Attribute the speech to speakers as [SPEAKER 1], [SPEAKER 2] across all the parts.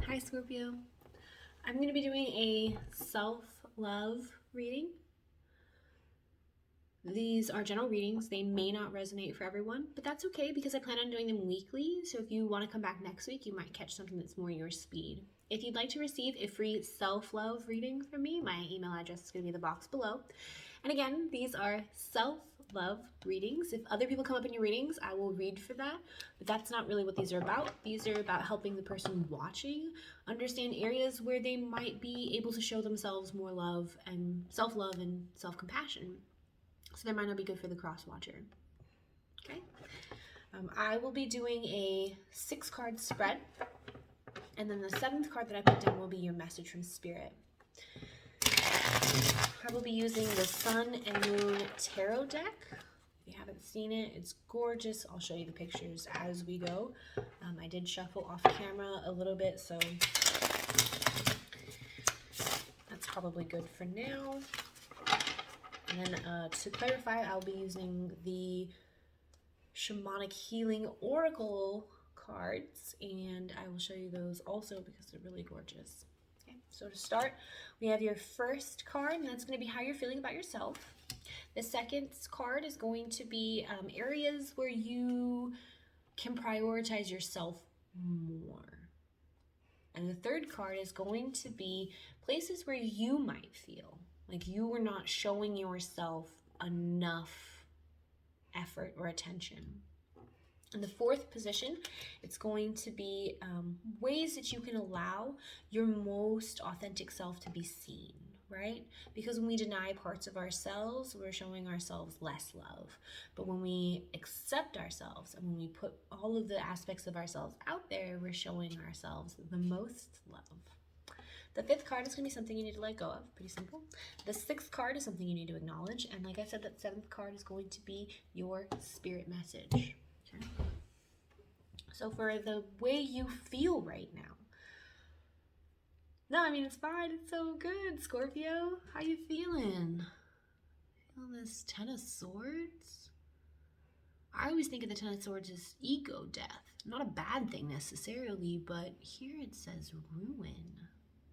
[SPEAKER 1] Hi Scorpio. I'm going to be doing a self-love reading. These are general readings. They may not resonate for everyone, but that's okay because I plan on doing them weekly. So if you want to come back next week, you might catch something that's more your speed. If you'd like to receive a free self-love reading from me, my email address is going to be in the box below. And again, these are self-love readings. If other people come up in your readings, I will read for that. But that's not really what these are about. These are about helping the person watching understand areas where they might be able to show themselves more love and self-love and self-compassion. So they might not be good for the cross-watcher. Okay? I will be doing a 6-card spread. And then the 7th card that I put down will be your message from Spirit. I will be using the Sun and Moon Tarot deck. If you haven't seen it, it's gorgeous. I'll show you the pictures as we go. I did shuffle off camera a little bit, so that's probably good for now. And then to clarify, I'll be using the Shamanic Healing Oracle cards, and I will show you those also because they're really gorgeous. Okay, so to start, we have your first card, and that's going to be how you're feeling about yourself. The second card is going to be areas where you can prioritize yourself more. And the third card is going to be places where you might feel like you were not showing yourself enough effort or attention. In the fourth position, it's going to be ways that you can allow your most authentic self to be seen, right? Because when we deny parts of ourselves, we're showing ourselves less love. But when we accept ourselves and when we put all of the aspects of ourselves out there, we're showing ourselves the most love. The 5th card is going to be something you need to let go of. Pretty simple. The 6th card is something you need to acknowledge. And like I said, that 7th card is going to be your spirit message. Okay. So for the way you feel right now. No, I mean, it's fine. It's so good, Scorpio. How you feeling? Feel this 10 of Swords? I always think of the 10 of Swords as ego death. Not a bad thing necessarily, but here it says ruin.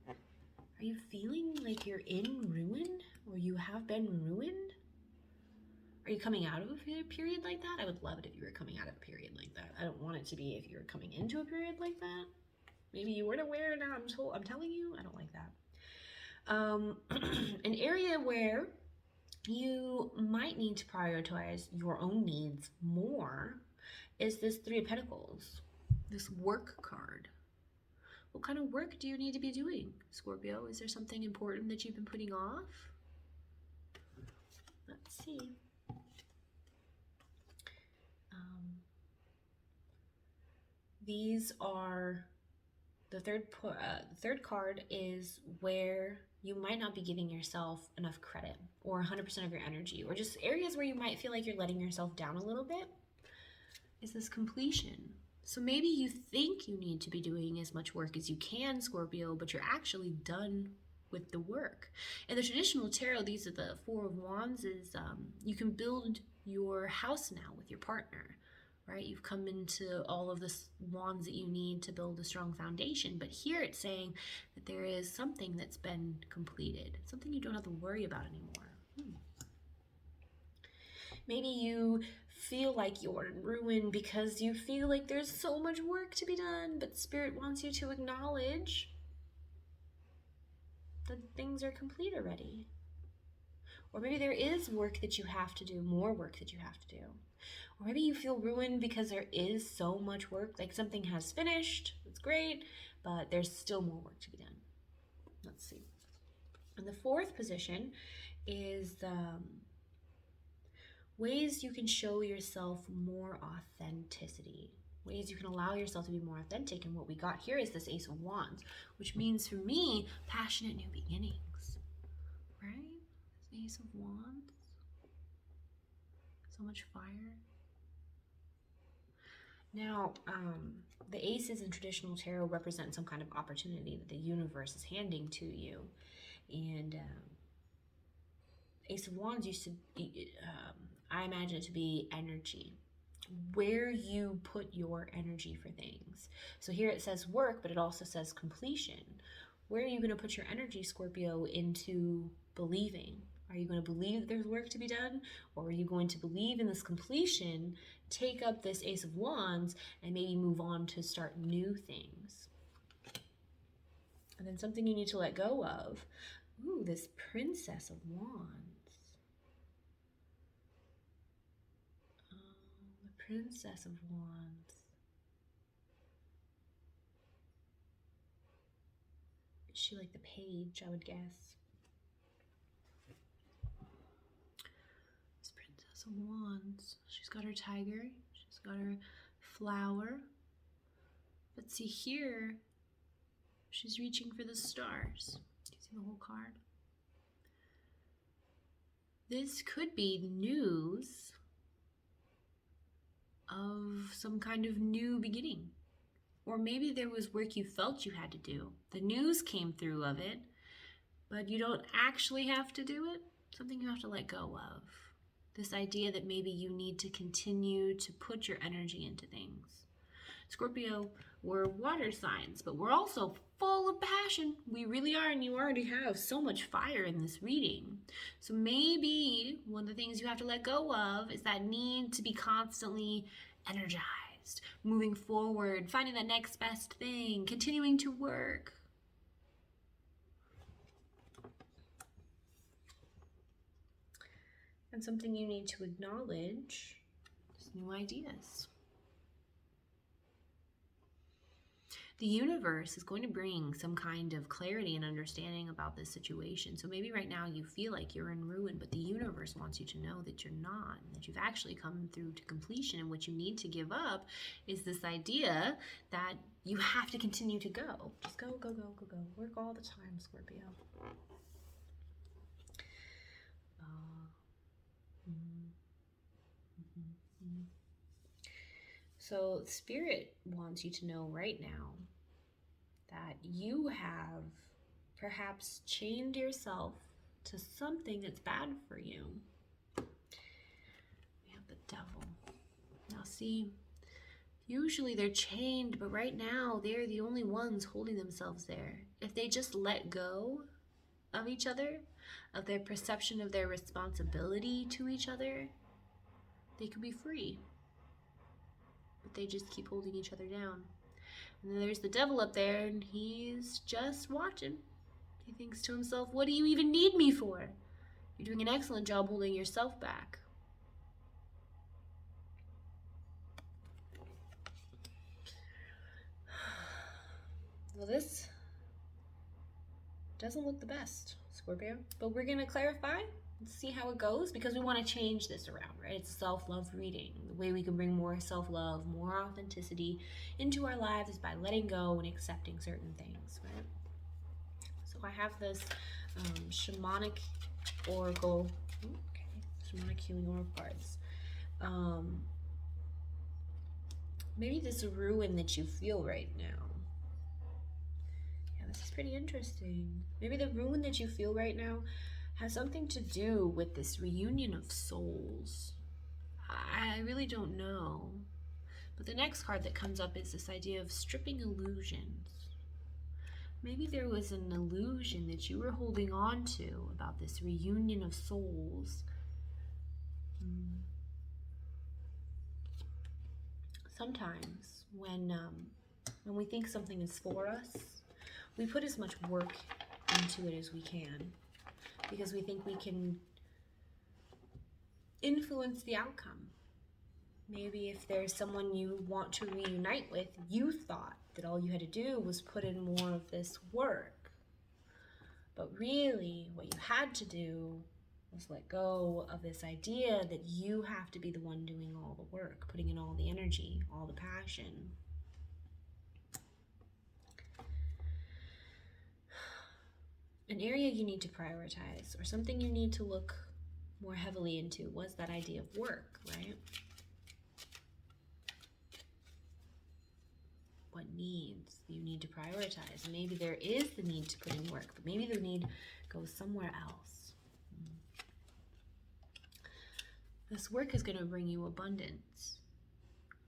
[SPEAKER 1] Are you feeling like you're in ruin? Or you have been ruined? Are you coming out of a period like that? I would love it if you were coming out of a period like that. I don't want it to be if you were coming into a period like that. Maybe you weren't aware, now I'm telling you, I don't like that. An area where you might need to prioritize your own needs more is this 3 of Pentacles, this work card. What kind of work do you need to be doing, Scorpio? Is there something important that you've been putting off? Let's see. These are the third card is where you might not be giving yourself enough credit or 100% of your energy, or just areas where you might feel like you're letting yourself down a little bit. Is this completion? So maybe you think you need to be doing as much work as you can, Scorpio, but you're actually done with the work. In the traditional tarot, these are the 4 of Wands, is you can build your house now with your partner, right? You've come into all of the wands that you need to build a strong foundation, but here it's saying that there is something that's been completed, something you don't have to worry about anymore. Maybe you feel like you're in ruin because you feel like there's so much work to be done, but Spirit wants you to acknowledge that things are complete already. Or maybe there is work that you have to do, more work that you have to do. Or maybe you feel ruined because there is so much work, like something has finished, it's great, but there's still more work to be done. Let's see. And the 4th position is ways you can show yourself more authenticity, ways you can allow yourself to be more authentic. And what we got here is this Ace of Wands, which means for me, passionate new beginnings, right? This Ace of Wands, so much fire. Now, the aces in traditional tarot represent some kind of opportunity that the universe is handing to you. And Ace of Wands used to be, I imagine it to be energy, where you put your energy for things. So here it says work, but it also says completion. Where are you going to put your energy, Scorpio, into believing? Are you going to believe that there's work to be done? Or are you going to believe in this completion, take up this Ace of Wands, and maybe move on to start new things? And then something you need to let go of. Ooh, this Princess of Wands. The Princess of Wands. Is she like the page, I would guess? This Princess of Wands. She's got her tiger. She's got her flower. But see here, she's reaching for the stars. Do you see the whole card? This could be news of some kind of new beginning. Or maybe there was work you felt you had to do. The news came through of it, but you don't actually have to do it. Something you have to let go of. This idea that maybe you need to continue to put your energy into things. Scorpio, we're water signs, but we're also full of passion. We really are, and you already have so much fire in this reading. So maybe one of the things you have to let go of is that need to be constantly energized, moving forward, finding that next best thing, continuing to work. And something you need to acknowledge is new ideas. The universe is going to bring some kind of clarity and understanding about this situation. So maybe right now you feel like you're in ruin, but the universe wants you to know that you're not, that you've actually come through to completion. And what you need to give up is this idea that you have to continue to go. Just go, go, go, go, go. Work all the time, Scorpio. So Spirit wants you to know right now that you have perhaps chained yourself to something that's bad for you. We have the Devil. Now see, usually they're chained, but right now they're the only ones holding themselves there. If they just let go of each other, of their perception of their responsibility to each other, they could be free. But they just keep holding each other down. And then there's the Devil up there, and he's just watching. He thinks to himself, what do you even need me for? You're doing an excellent job holding yourself back. Well, this doesn't look the best, Scorpio. But we're going to clarify and see how it goes, because we want to change this around, right? It's a self-love reading. The way we can bring more self-love, more authenticity into our lives is by letting go and accepting certain things, right? So I have this Shamanic Oracle, Shamanic Healing Oracle cards. Maybe this ruin that you feel right now. Yeah, this is pretty interesting. Maybe the ruin that you feel right now has something to do with this reunion of souls. I really don't know. But the next card that comes up is this idea of stripping illusions. Maybe there was an illusion that you were holding on to about this reunion of souls. Sometimes when we think something is for us, we put as much work into it as we can, because we think we can influence the outcome. Maybe if there's someone you want to reunite with, you thought that all you had to do was put in more of this work. But really, what you had to do was let go of this idea that you have to be the one doing all the work, putting in all the energy, all the passion. An area you need to prioritize, or something you need to look more heavily into, was that idea of work, right? What needs you need to prioritize? Maybe there is the need to put in work, but maybe the need goes somewhere else. This work is going to bring you abundance.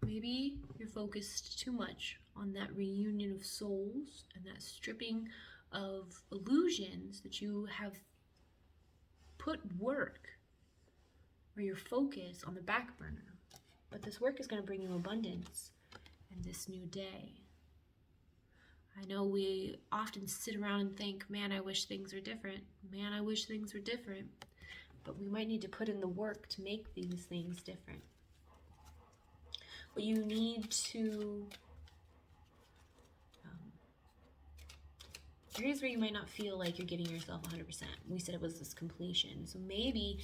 [SPEAKER 1] Maybe you're focused too much on that reunion of souls and that stripping of illusions that you have put work or your focus on the back burner. But this work is going to bring you abundance in this new day. I know we often sit around and think, man, I wish things were different. Man, I wish things were different. But we might need to put in the work to make these things different. But you need to, areas where you might not feel like you're giving yourself 100%. We said it was this completion. So maybe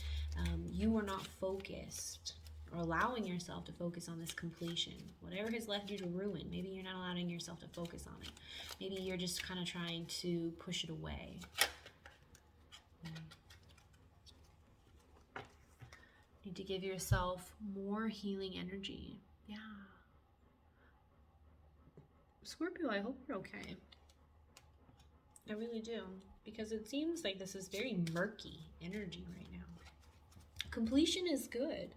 [SPEAKER 1] you are not focused or allowing yourself to focus on this completion. Whatever has left you to ruin, maybe you're not allowing yourself to focus on it. Maybe you're just kind of trying to push it away. Need to give yourself more healing energy. Yeah. Scorpio, I hope you're okay. I really do. Because it seems like this is very murky energy right now. Completion is good.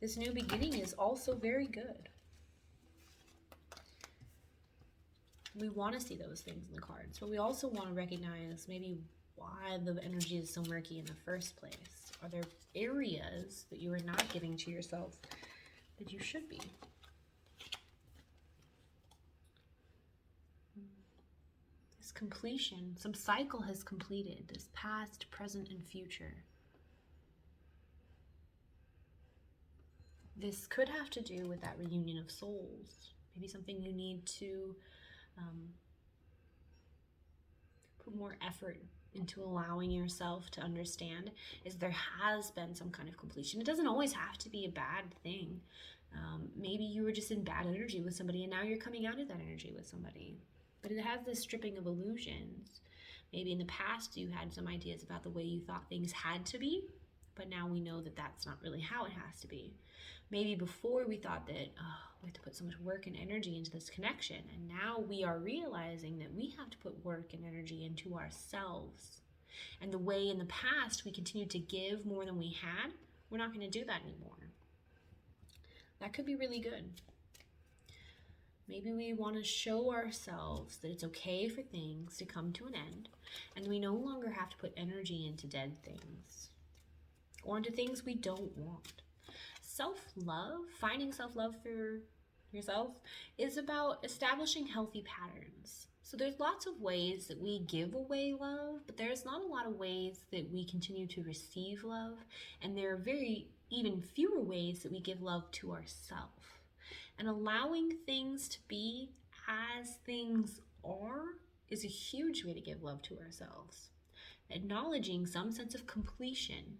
[SPEAKER 1] This new beginning is also very good. We want to see those things in the cards, but we also want to recognize maybe why the energy is so murky in the first place. Are there areas that you are not giving to yourself that you should be? This completion, some cycle has completed, this past, present, and future. This could have to do with that reunion of souls. Maybe something you need to put more effort into allowing yourself to understand is there has been some kind of completion. It doesn't always have to be a bad thing. Maybe you were just in bad energy with somebody and now you're coming out of that energy with somebody. But it has this stripping of illusions. Maybe in the past you had some ideas about the way you thought things had to be, but now we know that that's not really how it has to be. Maybe before we thought that we have to put so much work and energy into this connection, and now we are realizing that we have to put work and energy into ourselves. And the way in the past we continued to give more than we had, we're not going to do that anymore. That could be really good. Maybe we want to show ourselves that it's okay for things to come to an end, and we no longer have to put energy into dead things or into things we don't want. Self-love, finding self-love for yourself, is about establishing healthy patterns. So there's lots of ways that we give away love, but there's not a lot of ways that we continue to receive love, and there are even fewer ways that we give love to ourselves. And allowing things to be as things are is a huge way to give love to ourselves. Acknowledging some sense of completion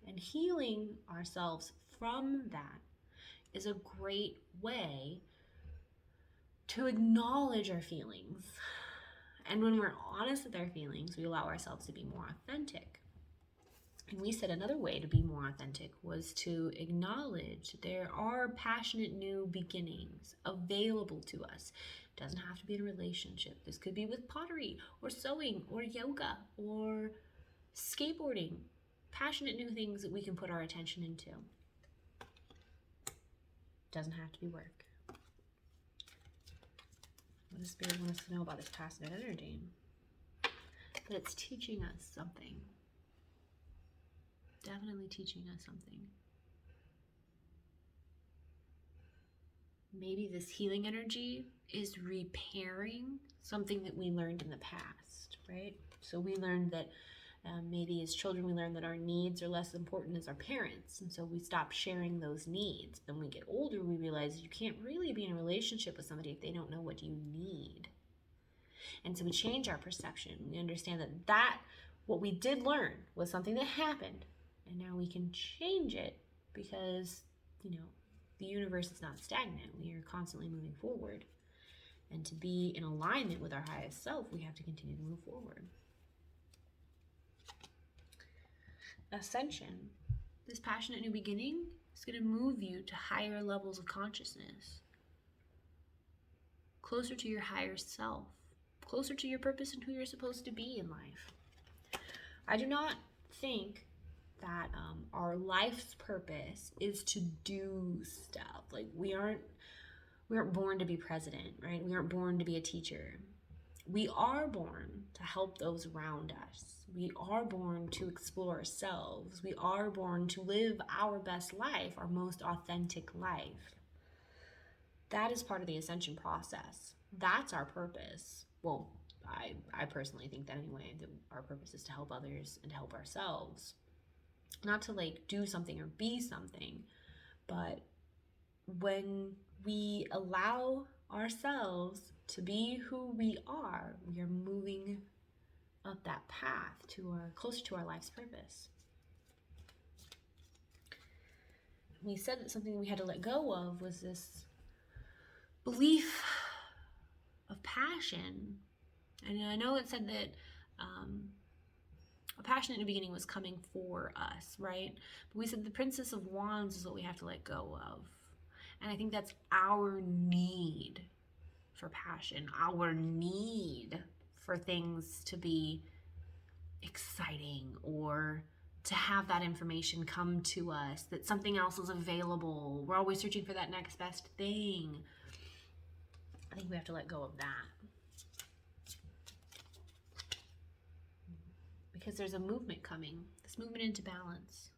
[SPEAKER 1] and healing ourselves from that is a great way to acknowledge our feelings. And when we're honest with our feelings, we allow ourselves to be more authentic. And we said another way to be more authentic was to acknowledge there are passionate new beginnings available to us. It doesn't have to be in a relationship. This could be with pottery or sewing or yoga or skateboarding. Passionate new things that we can put our attention into. Doesn't have to be work. What does Spirit want us to know about this passionate energy? That it's teaching us something. Definitely teaching us something. Maybe this healing energy is repairing something that we learned in the past, right? So we learned that maybe as children we learned that our needs are less important as our parents, and so we stop sharing those needs. Then when we get older, we realize you can't really be in a relationship with somebody if they don't know what you need. And so we change our perception. We understand that what we did learn was something that happened, and now we can change it because, the universe is not stagnant. We are constantly moving forward. And to be in alignment with our highest self, we have to continue to move forward. Ascension, this passionate new beginning, is going to move you to higher levels of consciousness, closer to your higher self, closer to your purpose and who you're supposed to be in life. I do not think that our life's purpose is to do stuff. Like we aren't born to be president, right? We aren't born to be a teacher. We are born to help those around us. We are born to explore ourselves. We are born to live our best life, our most authentic life. That is part of the ascension process. That's our purpose. Well, I personally think that anyway, that our purpose is to help others and to help ourselves. Not to like do something or be something, but when we allow ourselves to be who we are moving up that path to closer to our life's purpose. We said that something we had to let go of was this belief of passion. And I know it said that a passion in the beginning was coming for us, right? But we said the Princess of Wands is what we have to let go of. And I think that's our need for passion, our need for things to be exciting or to have that information come to us, that something else is available. We're always searching for that next best thing. I think we have to let go of that. Because there's a movement coming, this movement into balance.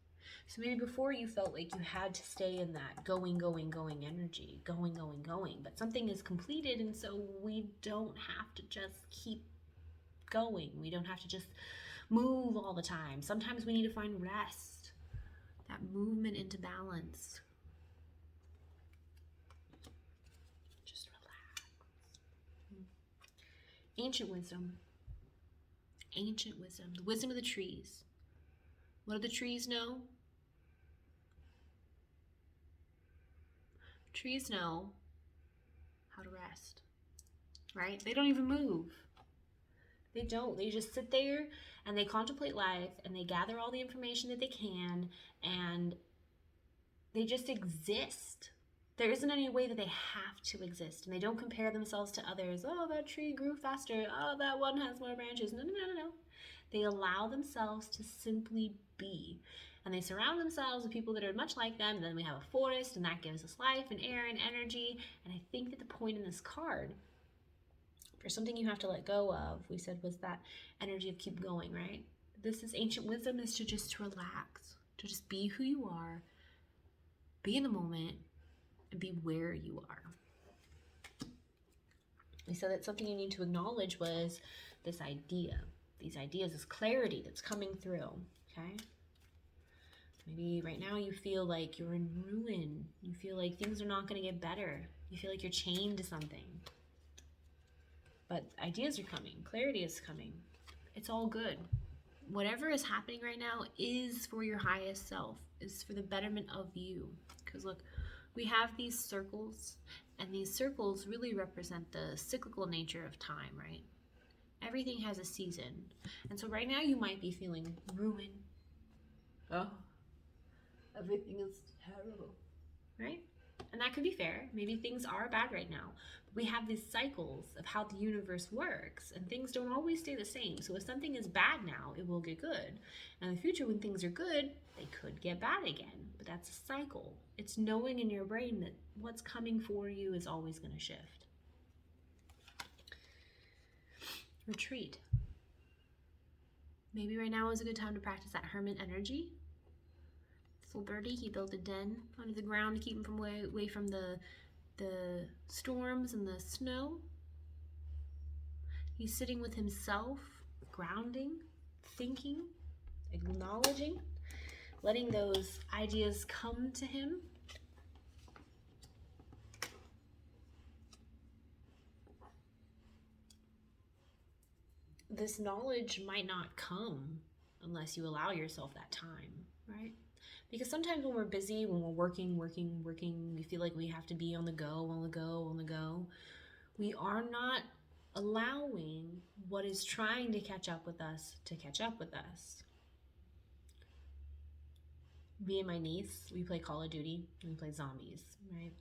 [SPEAKER 1] So maybe before you felt like you had to stay in that going energy, going, but something is completed, and so we don't have to just keep going. We don't have to just move all the time. Sometimes we need to find rest, that movement into balance. Just relax. Ancient wisdom, the wisdom of the trees. What do the trees know? Trees know how to rest, right? They don't even move. They don't. They just sit there and they contemplate life and they gather all the information that they can and they just exist. There isn't any way that they have to exist, and they don't compare themselves to others. Oh, that tree grew faster. Oh, that one has more branches. No. They allow themselves to simply be. And they surround themselves with people that are much like them. And then we have a forest, and that gives us life and air and energy. And I think that the point in this card, for something you have to let go of, we said, was that energy of keep going, right? This is ancient wisdom, is to just relax, to just be who you are, be in the moment, and be where you are. We said that something you need to acknowledge was this idea, these ideas, this clarity that's coming through, okay? Maybe right now you feel like you're in ruin. You feel like things are not going to get better. You feel like you're chained to something. But ideas are coming. Clarity is coming. It's all good. Whatever is happening right now is for your highest self, is for the betterment of you. Because look, we have these circles, and these circles really represent the cyclical nature of time, right? Everything has a season. And so right now you might be feeling ruin. Oh, everything is terrible, right? And that could be fair. Maybe things are bad right now. But we have these cycles of how the universe works, and things don't always stay the same. So if something is bad now, it will get good. And in the future, when things are good, they could get bad again. But that's a cycle. It's knowing in your brain that what's coming for you is always going to shift. Retreat. Maybe right now is a good time to practice that hermit energy. This little birdie, he built a den under the ground to keep him from away from the storms and the snow. He's sitting with himself, grounding, thinking, acknowledging, letting those ideas come to him. This knowledge might not come unless you allow yourself that time, right? Because sometimes when we're busy, when we're working, we feel like we have to be on the go. We are not allowing what is trying to catch up with us to catch up with us. Me and my niece, we play Call of Duty, and we play zombies, right?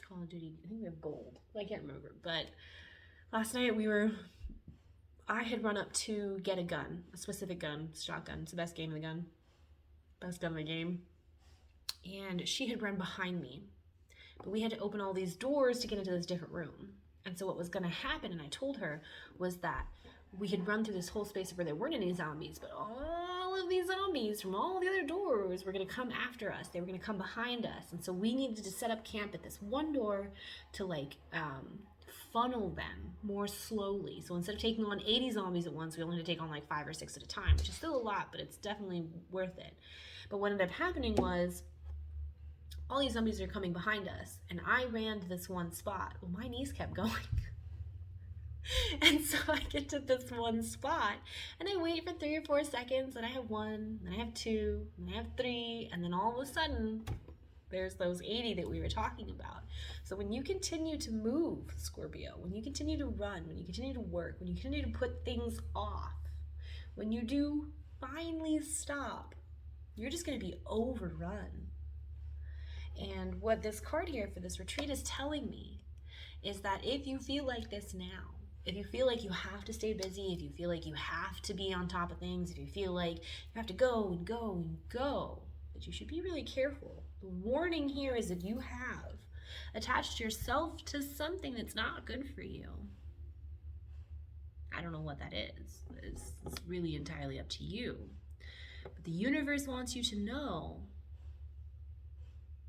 [SPEAKER 1] Call of Duty, I think we have gold. I can't remember. But last night I had run up to get a gun, a specific gun, shotgun. It's the best game of the gun. best gun in the game. And she had run behind me. But we had to open all these doors to get into this different room. And so what was going to happen, and I told her, was that we had run through this whole space where there weren't any zombies, but all of these zombies from all the other doors were going to come after us. They were going to come behind us. And so we needed to set up camp at this one door to like funnel them more slowly. So instead of taking on 80 zombies at once, we only had to take on like 5 or 6 at a time, which is still a lot, but it's definitely worth it. But what ended up happening was all these zombies are coming behind us, and I ran to this one spot. Well, my knees kept going. And so I get to this one spot, and I wait for 3 or 4 seconds, and I have 1, then I have 2, then I have 3, and then all of a sudden, there's those 80 that we were talking about. So when you continue to move, Scorpio, when you continue to run, when you continue to work, when you continue to put things off, when you do finally stop, you're just going to be overrun. And what this card here for this retreat is telling me is that if you feel like this now, if you feel like you have to stay busy, if you feel like you have to be on top of things, if you feel like you have to go and go and go, that you should be really careful. The warning here is that you have attached yourself to something that's not good for you. I don't know what that is. It's really entirely up to you. But the universe wants you to know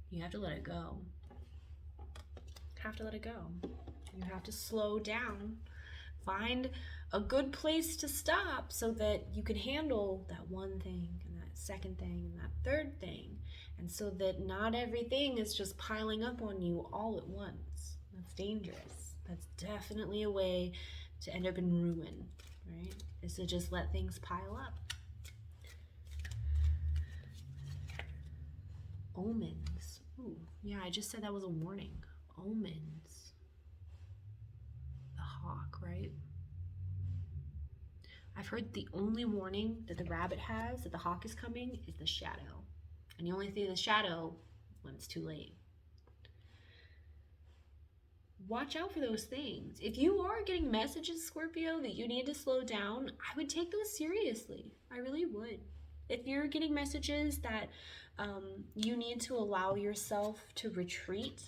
[SPEAKER 1] you have to let it go. You have to let it go. You have to slow down. Find a good place to stop so that you can handle that one thing and that second thing and that third thing. And so that not everything is just piling up on you all at once. That's dangerous. That's definitely a way to end up in ruin, right? Is to just let things pile up. Omens. Ooh, yeah, I just said that was a warning. Omens. The hawk, right? I've heard the only warning that the rabbit has that the hawk is coming is the shadow. And you only see the shadow when it's too late. Watch out for those things. If you are getting messages, Scorpio, that you need to slow down, I would take those seriously. I really would. If you're getting messages that you need to allow yourself to retreat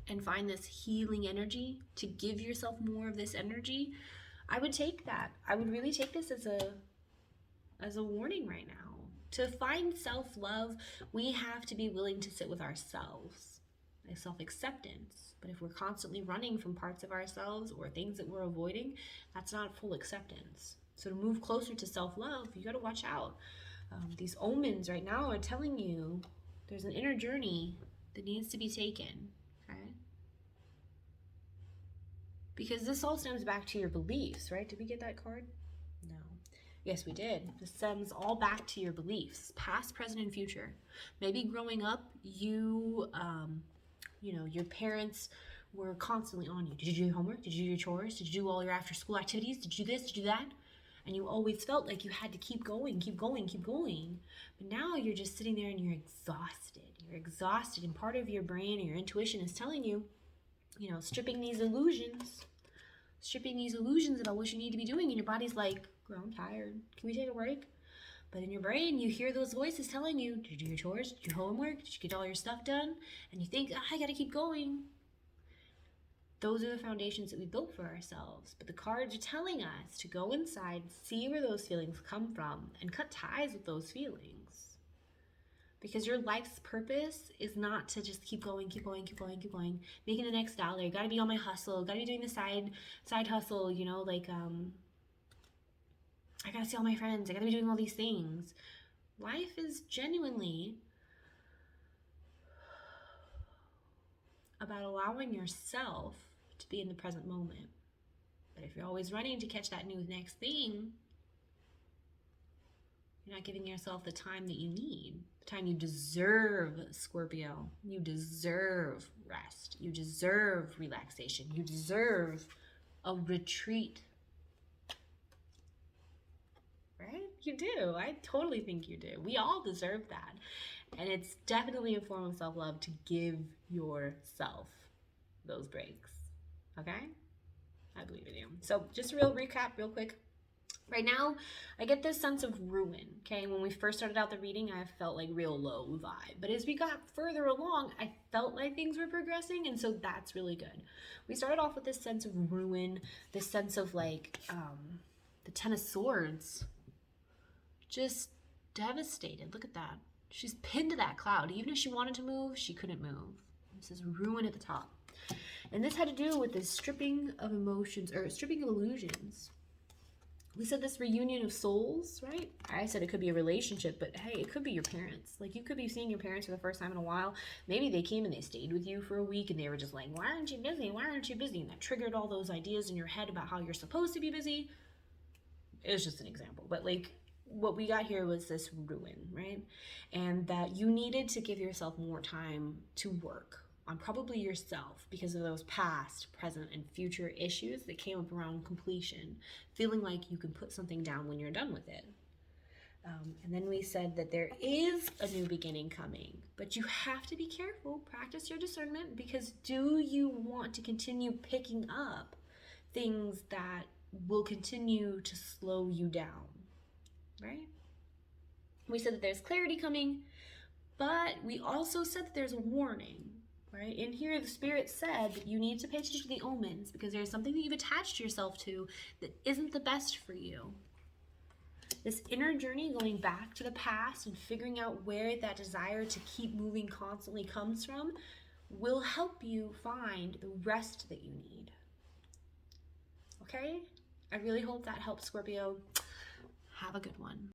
[SPEAKER 1] and find this healing energy, to give yourself more of this energy, I would take that. I would really take this as a warning right now. To find self-love, we have to be willing to sit with ourselves, like self-acceptance. But if we're constantly running from parts of ourselves or things that we're avoiding, that's not full acceptance. So to move closer to self-love, you got to watch out. These omens right now are telling you there's an inner journey that needs to be taken, okay? Because this all stems back to your beliefs, right? Did we get that card? No. Yes, we did. This stems all back to your beliefs, past, present, and future. Maybe growing up, your parents were constantly on you. Did you do your homework? Did you do your chores? Did you do all your after-school activities? Did you do this? Did you do that? And you always felt like you had to keep going, keep going, keep going. But now you're just sitting there and you're exhausted. You're exhausted, and part of your brain or your intuition is telling you, stripping these illusions about what you need to be doing. And your body's like, girl, I'm tired. Can we take a break? But in your brain, you hear those voices telling you, did you do your chores? Did you do your homework? Did you get all your stuff done? And you think, I gotta keep going. Those are the foundations that we built for ourselves. But the cards are telling us to go inside, see where those feelings come from, and cut ties with those feelings. Because your life's purpose is not to just keep going, making the next dollar. You gotta be on my hustle, gotta be doing the side hustle, I gotta see all my friends, I gotta be doing all these things. Life is genuinely about allowing yourself to be in the present moment. But if you're always running to catch that new next thing, you're not giving yourself the time that you need, the time you deserve, Scorpio. You deserve rest. You deserve relaxation. You deserve a retreat. Right? You do. I totally think you do. We all deserve that. And it's definitely a form of self-love to give yourself those breaks. Okay? I believe in you. So just a real recap, real quick. Right now, I get this sense of ruin, okay? When we first started out the reading, I felt like real low vibe. But as we got further along, I felt like things were progressing, and so that's really good. We started off with this sense of ruin, this sense of like the Ten of Swords. Just devastated. Look at that. She's pinned to that cloud. Even if she wanted to move, she couldn't move. This is ruin at the top. And this had to do with this stripping of emotions, or stripping of illusions. We said this reunion of souls, right? I said it could be a relationship, but hey, it could be your parents. Like, you could be seeing your parents for the first time in a while. Maybe they came and they stayed with you for a week and they were just like, why aren't you busy? Why aren't you busy? And that triggered all those ideas in your head about how you're supposed to be busy. It was just an example. But like, what we got here was this ruin, right? And that you needed to give yourself more time to work on probably yourself because of those past, present, and future issues that came up around completion, feeling like you can put something down when you're done with it. And then we said that there is a new beginning coming, but you have to be careful, practice your discernment, because do you want to continue picking up things that will continue to slow you down, right? We said that there's clarity coming, but we also said that there's a warning. Right? In here, the Spirit said that you need to pay attention to the omens because there's something that you've attached yourself to that isn't the best for you. This inner journey going back to the past and figuring out where that desire to keep moving constantly comes from will help you find the rest that you need. Okay? I really hope that helps, Scorpio. Have a good one.